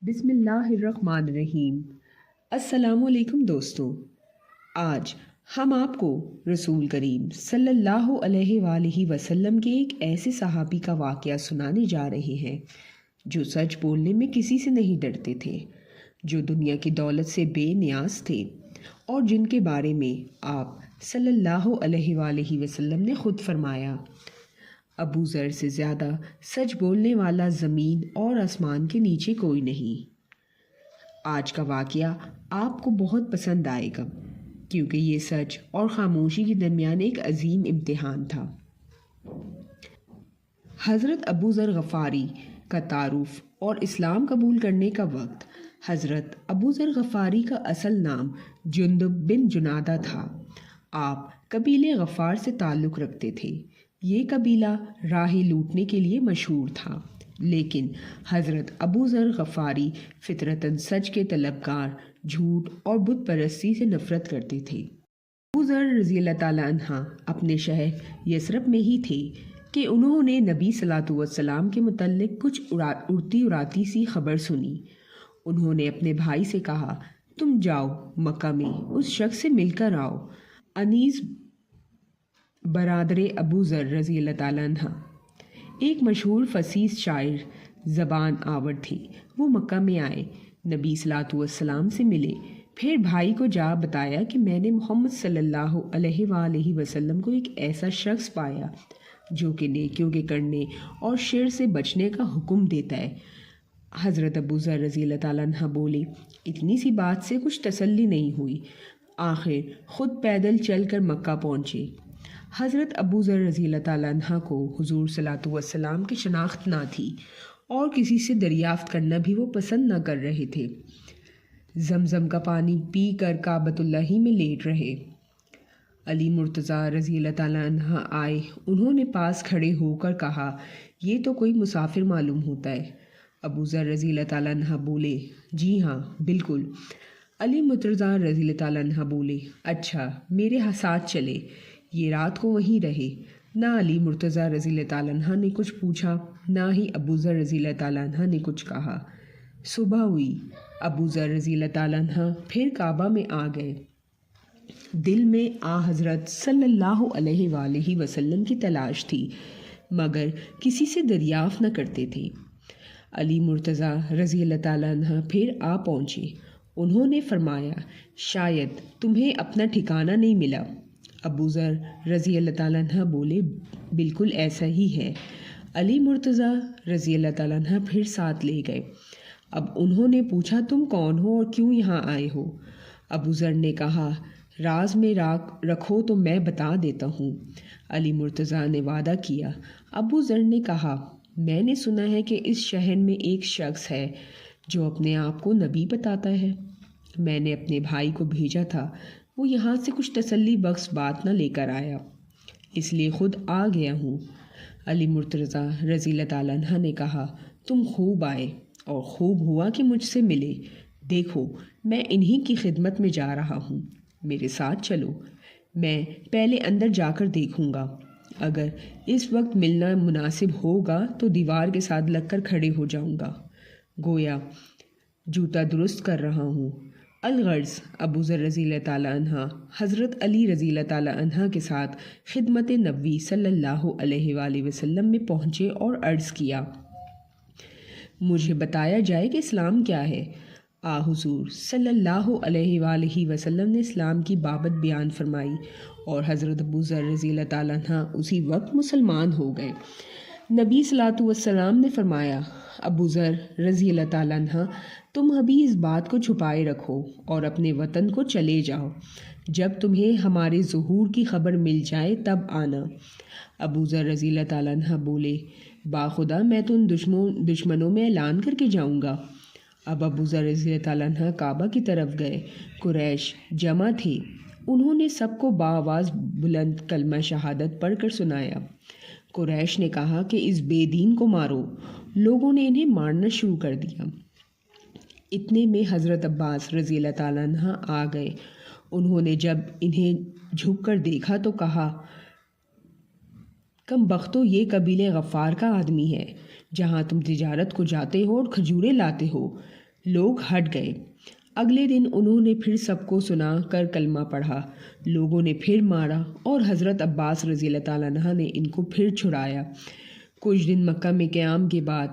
بسم اللہ الرحمن الرحیم۔ السلام علیکم دوستوں، آج ہم آپ کو رسول کریم صلی اللہ علیہ وآلہ وسلم کے ایک ایسے صحابی کا واقعہ سنانے جا رہے ہیں جو سچ بولنے میں کسی سے نہیں ڈرتے تھے، جو دنیا کی دولت سے بے نیاز تھے اور جن کے بارے میں آپ صلی اللہ علیہ وآلہ وسلم نے خود فرمایا، ابو ذر سے زیادہ سچ بولنے والا زمین اور آسمان کے نیچے کوئی نہیں۔ آج کا واقعہ آپ کو بہت پسند آئے گا کیونکہ یہ سچ اور خاموشی کے درمیان ایک عظیم امتحان تھا۔ حضرت ابو ذر غفاری کا تعارف اور اسلام قبول کرنے کا وقت۔ حضرت ابو ذر غفاری کا اصل نام جندب بن جنادہ تھا۔ آپ قبیلے غفار سے تعلق رکھتے تھے۔ یہ قبیلہ راہیں لوٹنے کے لیے مشہور تھا، لیکن حضرت ابو ذر غفاری فطرتاً سچ کے طلبگار، جھوٹ اور بت پرستی سے نفرت کرتے تھے۔ ابو ذر رضی اللہ تعالیٰ عنہ اپنے شہر یثرب میں ہی تھے کہ انہوں نے نبی صلی اللہ علیہ وسلم کے متعلق کچھ اڑتی اڑاتی سی خبر سنی۔ انہوں نے اپنے بھائی سے کہا، تم جاؤ مکہ میں اس شخص سے مل کر آؤ۔ انیس برادر ابو ذر رضی اللہ تعالیٰ عنہ ایک مشہور فصیح شاعر زبان آور تھے۔ وہ مکہ میں آئے، نبی صلی اللہ علیہ وسلم سے ملے، پھر بھائی کو جا بتایا کہ میں نے محمد صلی اللہ علیہ وآلہ وسلم کو ایک ایسا شخص پایا جو کہ نیکیوں کے کرنے اور شر سے بچنے کا حکم دیتا ہے۔ حضرت ابو ذر رضی اللہ تعالیٰ عنہ بولے، اتنی سی بات سے کچھ تسلی نہیں ہوئی، آخر خود پیدل چل کر مکہ پہنچے۔ حضرت ابو ذر رضی اللہ تعالیٰ عنہ کو حضور صلی اللہ علیہ وسلم کی شناخت نہ تھی اور کسی سے دریافت کرنا بھی وہ پسند نہ کر رہے تھے۔ زمزم کا پانی پی کر کعبۃ اللہ ہی میں لیٹ رہے۔ علی مرتضیٰ رضی اللہ تعالیٰ عنہ آئے، انہوں نے پاس کھڑے ہو کر کہا، یہ تو کوئی مسافر معلوم ہوتا ہے۔ ابو ذر رضی اللہ تعالیٰ عنہ بولے، جی ہاں بالکل۔ علی مرتضیٰ رضی اللہ تعالیٰ عنہ بولے، اچھا میرے ساتھ چلے، یہ رات کو وہیں رہے۔ نہ علی مرتضیٰ رضی اللہ تعالیٰ عنہ نے کچھ پوچھا، نہ ہی ابو ذر رضی اللہ تعالیٰ عنہ نے کچھ کہا۔ صبح ہوئی، ابو ذر رضی اللہ تعالیٰ عنہ پھر کعبہ میں آ گئے۔ دل میں حضرت صلی اللہ علیہ وآلہ وسلم کی تلاش تھی، مگر کسی سے دریافت نہ کرتے تھے۔ علی مرتضیٰ رضی اللہ تعالیٰ عنہ پھر آ پہنچے۔ انہوں نے فرمایا، شاید تمہیں اپنا ٹھکانہ نہیں ملا۔ ابو ذر رضی اللہ تعالیٰ عنہ بولے، بالکل ایسا ہی ہے۔ علی مرتضیٰ رضی اللہ تعالیٰ عنہ پھر ساتھ لے گئے۔ اب انہوں نے پوچھا، تم کون ہو اور کیوں یہاں آئے ہو؟ ابو ذر نے کہا، راز میں رکھو تو میں بتا دیتا ہوں۔ علی مرتضیٰ نے وعدہ کیا۔ ابو ذر نے کہا، میں نے سنا ہے کہ اس شہر میں ایک شخص ہے جو اپنے آپ کو نبی بتاتا ہے۔ میں نے اپنے بھائی کو بھیجا تھا، وہ یہاں سے کچھ تسلی بخش بات نہ لے کر آیا، اس لیے خود آ گیا ہوں۔ علی مرتضیٰ رضی اللہ تعالیٰ عنہ نے کہا، تم خوب آئے اور خوب ہوا کہ مجھ سے ملے۔ دیکھو میں انہی کی خدمت میں جا رہا ہوں، میرے ساتھ چلو، میں پہلے اندر جا کر دیکھوں گا، اگر اس وقت ملنا مناسب ہوگا تو دیوار کے ساتھ لگ کر کھڑے ہو جاؤں گا، گویا جوتا درست کر رہا ہوں۔ الغرض ابو ذر رضی اللہ تعالیٰ عنہ حضرت علی رضی اللہ تعالیٰ عنہ کے ساتھ خدمت نبی صلی اللہ علیہ وآلہ وسلم میں پہنچے اور عرض کیا، مجھے بتایا جائے کہ اسلام کیا ہے۔ حضور صلی اللہ علیہ وآلہ وسلم نے اسلام کی بابت بیان فرمائی اور حضرت ابو ذر رضی اللہ تعالیٰ عنہ اسی وقت مسلمان ہو گئے۔ نبی صلی اللہ علیہ وسلم نے فرمایا، ابو ذر رضی اللہ تعالیٰ عنہ تم ابھی اس بات کو چھپائے رکھو اور اپنے وطن کو چلے جاؤ، جب تمہیں ہمارے ظہور کی خبر مل جائے تب آنا۔ ابو ذر رضی اللہ تعالیٰ عنہ بولے، باخدا میں تو ان دشمنوں میں اعلان کر کے جاؤں گا۔ اب ابو ذر رضی اللہ تعالیٰ عنہ کعبہ کی طرف گئے۔ قریش جمع تھے، انہوں نے سب کو بآواز بلند کلمہ شہادت پڑھ کر سنایا۔ قریش نے کہا کہ اس بے دین کو مارو۔ لوگوں نے انہیں مارنا شروع کر دیا۔ اتنے میں حضرت عباس رضی اللہ تعالیٰ عنہ آ گئے۔ انہوں نے جب انہیں جھک کر دیکھا تو کہا، کم بختو، یہ قبیلے غفار کا آدمی ہے، جہاں تم تجارت کو جاتے ہو اور کھجورے لاتے ہو، لوگ ہٹ گئے۔ اگلے دن انہوں نے پھر سب کو سنا کر کلمہ پڑھا، لوگوں نے پھر مارا اور حضرت عباس رضی اللہ تعالیٰ عنہ نے ان کو پھر چھڑایا۔ کچھ دن مکہ میں قیام کے بعد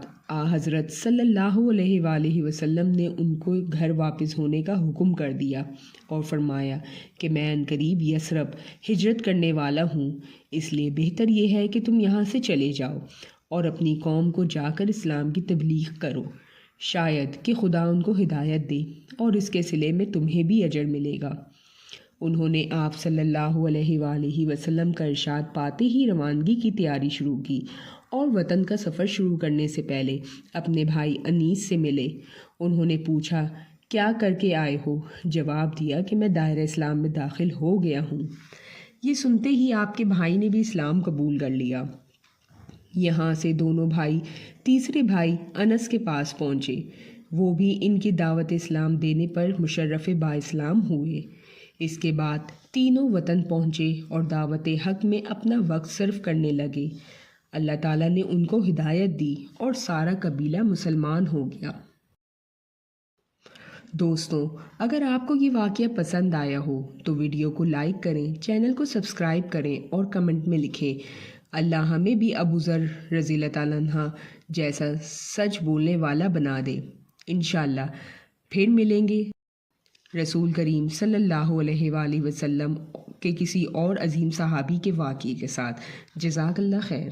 حضرت صلی اللہ علیہ وآلہ وسلم نے ان کو گھر واپس ہونے کا حکم کر دیا اور فرمایا کہ میں عنقریب یثرب ہجرت کرنے والا ہوں، اس لیے بہتر یہ ہے کہ تم یہاں سے چلے جاؤ اور اپنی قوم کو جا کر اسلام کی تبلیغ کرو، شاید کہ خدا ان کو ہدایت دے اور اس کے صلے میں تمہیں بھی اجر ملے گا۔ انہوں نے آپ صلی اللہ علیہ وآلہ وسلم کا ارشاد پاتے ہی روانگی کی تیاری شروع کی اور وطن کا سفر شروع کرنے سے پہلے اپنے بھائی انیس سے ملے۔ انہوں نے پوچھا کیا کر کے آئے ہو؟ جواب دیا کہ میں دائرہ اسلام میں داخل ہو گیا ہوں۔ یہ سنتے ہی آپ کے بھائی نے بھی اسلام قبول کر لیا۔ یہاں سے دونوں بھائی تیسرے بھائی انس کے پاس پہنچے، وہ بھی ان کی دعوت اسلام دینے پر مشرف با اسلام ہوئے۔ اس کے بعد تینوں وطن پہنچے اور دعوت حق میں اپنا وقت صرف کرنے لگے۔ اللہ تعالیٰ نے ان کو ہدایت دی اور سارا قبیلہ مسلمان ہو گیا۔ دوستوں، اگر آپ کو یہ واقعہ پسند آیا ہو تو ویڈیو کو لائک کریں، چینل کو سبسکرائب کریں اور کمنٹ میں لکھیں اللہ ہمیں بھی ابو ذر رضی اللہ تعالیٰ عنہ جیسا سچ بولنے والا بنا دے۔ انشاءاللہ پھر ملیں گے رسول کریم صلی اللہ علیہ وآلہ وسلم کے کسی اور عظیم صحابی کے واقعے کے ساتھ۔ جزاک اللہ خیر۔